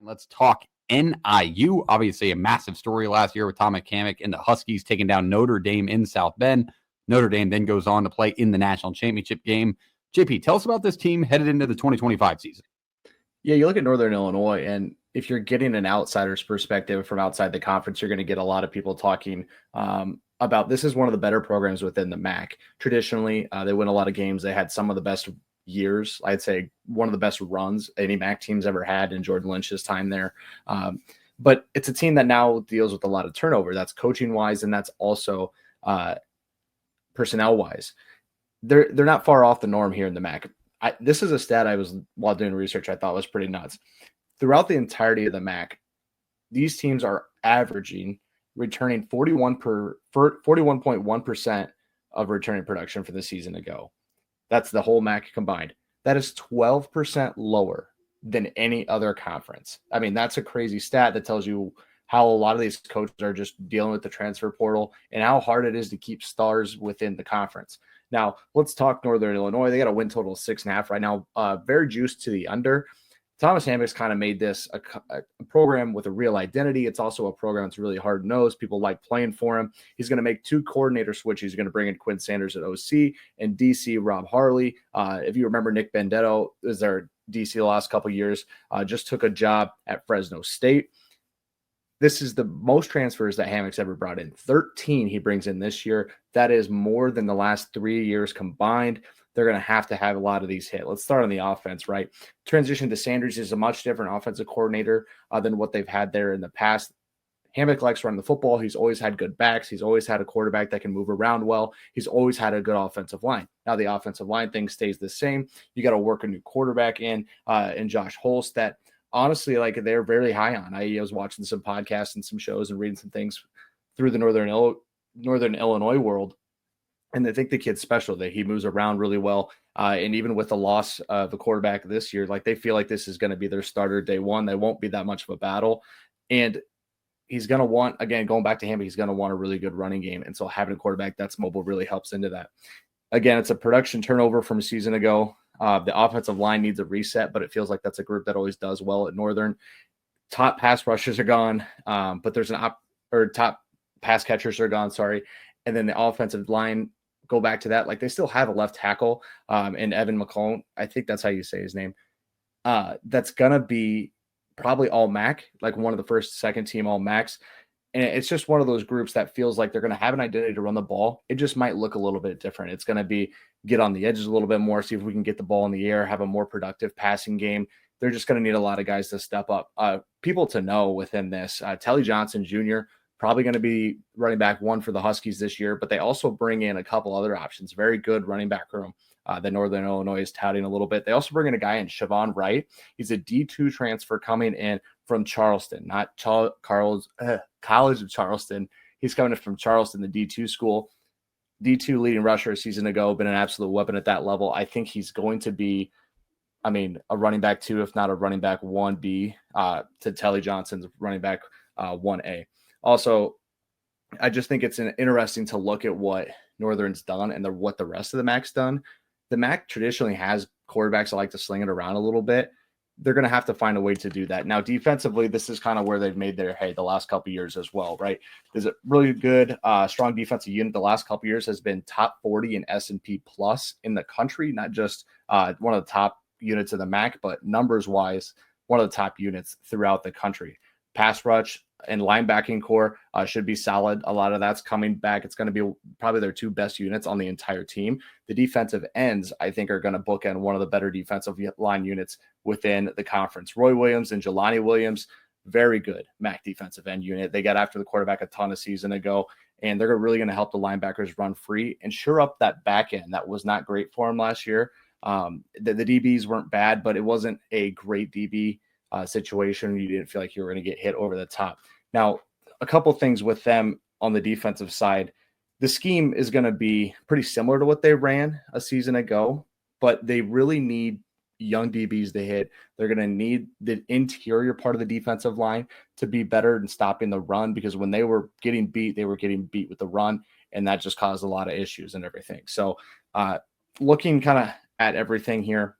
Let's talk NIU. Obviously, a massive story last year with Tom McCamick and the Huskies taking down Notre Dame in South Bend. Notre Dame then goes on to play in the national championship game. JP, tell us about this team headed into the 2025 season. Yeah, you look at Northern Illinois, and if you're getting an outsider's perspective from outside the conference, you're going to get a lot of people talking about this is one of the better programs within the MAC. Traditionally, they win a lot of games. They had some of the best years. I'd say one of the best runs any MAC team's ever had in Jordan Lynch's time there. But it's a team that now deals with a lot of turnover. That's coaching-wise, and that's also personnel-wise. They're not far off the norm here in the MAC. This is a stat while doing research, I thought was pretty nuts. Throughout the entirety of the MAC, these teams are returning 41.1% of returning production for the season ago. That's the whole MAC combined. That is 12% lower than any other conference. I mean, that's a crazy stat that tells you how a lot of these coaches are just dealing with the transfer portal and how hard it is to keep stars within the conference. Now, let's talk Northern Illinois. They got a win total of 6.5 right now. Very juiced to the under. Thomas Hammock's kind of made this a program with a real identity. It's also a program that's really hard-nosed. People like playing for him. He's going to make 2 coordinator switches. He's going to bring in Quinn Sanders at OC and DC Rob Harley. If you remember, Nick Bendetto is their DC the last couple of years, just took a job at Fresno State. This is the most transfers that Hammock's ever brought in. 13 he brings in this year. That is more than the last 3 years combined. They're going to have a lot of these hit. Let's start on the offense, right? Transition to Sanders is a much different offensive coordinator than what they've had there in the past. Hammock likes running the football. He's always had good backs. He's always had a quarterback that can move around well. He's always had a good offensive line. Now the offensive line thing stays the same. You got to work a new quarterback in Josh Holst that honestly, like they're very high on. I was watching some podcasts and some shows and reading some things through the Northern Illinois world. And they think the kid's special, that he moves around really well. And even with the loss of the quarterback this year, like they feel like this is going to be their starter day one. They won't be that much of a battle. And he's going to want, again, going back to him, he's going to want a really good running game. And so having a quarterback that's mobile really helps into that. Again, it's a production turnover from a season ago. The offensive line needs a reset, but it feels like that's a group that always does well at Northern. Top pass rushers are gone, but there's top pass catchers are gone, sorry. And then the offensive line, go back to that. Like they still have a left tackle and Evan McClone. I think that's how you say his name. That's going to be probably all MAC, like one of the first, second team all MACs. And it's just one of those groups that feels like they're going to have an identity to run the ball. It just might look a little bit different. It's going to be get on the edges a little bit more, see if we can get the ball in the air, have a more productive passing game. They're just going to need a lot of guys to step up. People to know within this, Telly Johnson Jr., probably going to be running back 1 for the Huskies this year, but they also bring in a couple other options. Very good running back room that Northern Illinois is touting a little bit. They also bring in a guy in Siobhan Wright. He's a D2 transfer coming in from Charleston, not College of Charleston. He's coming in from Charleston, the D2 school. D2 leading rusher a season ago, been an absolute weapon at that level. I think he's going to be, a running back 2, if not a running back 1B to Telly Johnson's running back 1A. Also, I just think it's interesting to look at what Northern's done and what the rest of the MAC's done. The MAC traditionally has quarterbacks that like to sling it around a little bit. They're going to have to find a way to do that. Now, defensively, this is kind of where they've made their hay the last couple of years as well, right? There's a really good, strong defensive unit. The last couple of years has been top 40 in S&P plus in the country, not just one of the top units of the MAC, but numbers-wise, one of the top units throughout the country. Pass rush and linebacking core should be solid. A lot of that's coming back. It's going to be probably their 2 best units on the entire team. The defensive ends, I think, are going to bookend one of the better defensive line units within the conference. Roy Williams and Jelani Williams, very good MAC defensive end unit. They got after the quarterback a ton of season ago, and they're really going to help the linebackers run free and shore up that back end. That was not great for them last year. The DBs weren't bad, but it wasn't a great DB situation. You didn't feel like you were going to get hit over the top. Now, a couple things with them on the defensive side. The scheme is going to be pretty similar to what they ran a season ago, but they really need young DBs to hit. They're going to need the interior part of the defensive line to be better in stopping the run, because when they were getting beat, they were getting beat with the run, and that just caused a lot of issues and everything. So looking kind of at everything here,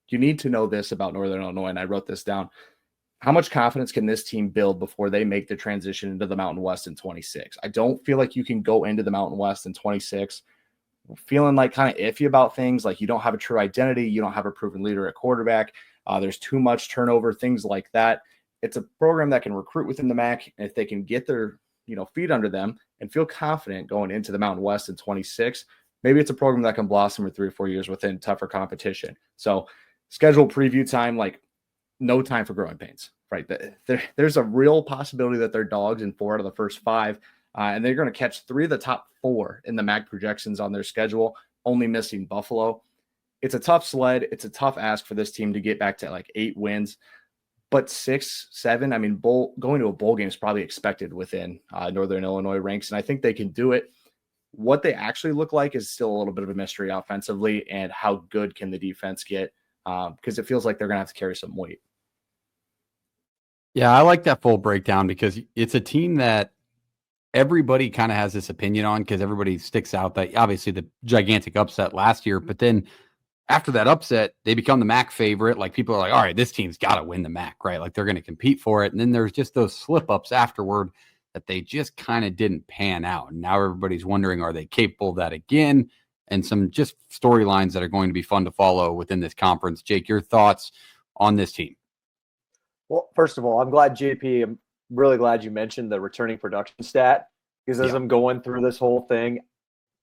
you need to know this about Northern Illinois, and I wrote this down. how much confidence can this team build before they make the transition into the Mountain West in 26? I don't feel like you can go into the Mountain West in 26 feeling like kind of iffy about things. Like you don't have a true identity. You don't have a proven leader at quarterback. There's too much turnover, things like that. It's a program that can recruit within the MAC. And if they can get their feet under them and feel confident going into the Mountain West in 26, maybe it's a program that can blossom for 3 or 4 years within tougher competition. So schedule preview time, like no time for growing pains, right? There's a real possibility that they're dogs in 4 out of the first 5. And they're going to catch 3 of the top 4 in the MAC projections on their schedule, only missing Buffalo. It's a tough sled. It's a tough ask for this team to get back to like 8 wins. But 6, 7, I mean, going to a bowl game is probably expected within Northern Illinois ranks, and I think they can do it. What they actually look like is still a little bit of a mystery offensively, and how good can the defense get? Because it feels like they're going to have to carry some weight. Yeah, I like that full breakdown because it's a team that everybody kind of has this opinion on because everybody sticks out that obviously the gigantic upset last year, but then after that upset, they become the MAC favorite. Like people are like, all right, this team's got to win the MAC, right? Like they're going to compete for it. And then there's just those slip ups afterward that they just kind of didn't pan out. And now everybody's wondering, are they capable of that again? And some just storylines that are going to be fun to follow within this conference. Jake, your thoughts on this team? Well, first of all, I'm glad, JP, I'm really glad you mentioned the returning production stat, because as I'm going through this whole thing,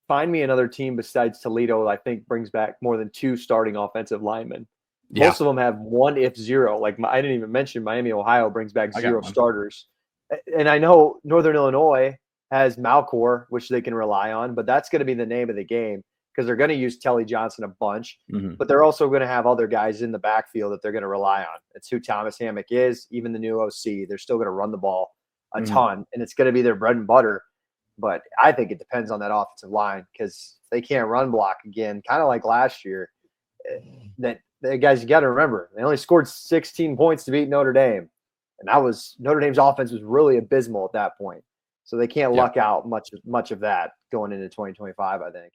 find me another team besides Toledo that I think brings back more than 2 starting offensive linemen. Most of them have 1 if 0. Like I didn't even mention Miami, Ohio brings back 0 starters. And I know Northern Illinois has Malcor, which they can rely on, but that's going to be the name of the game because they're going to use Telly Johnson a bunch, but they're also going to have other guys in the backfield that they're going to rely on. It's who Thomas Hammock is, even the new OC. They're still going to run the ball a ton, and it's going to be their bread and butter. But I think it depends on that offensive line because they can't run block again, kind of like last year. That guys, you got to remember, they only scored 16 points to beat Notre Dame, and that was Notre Dame's offense was really abysmal at that point. So they can't luck out much of that going into 2025, I think.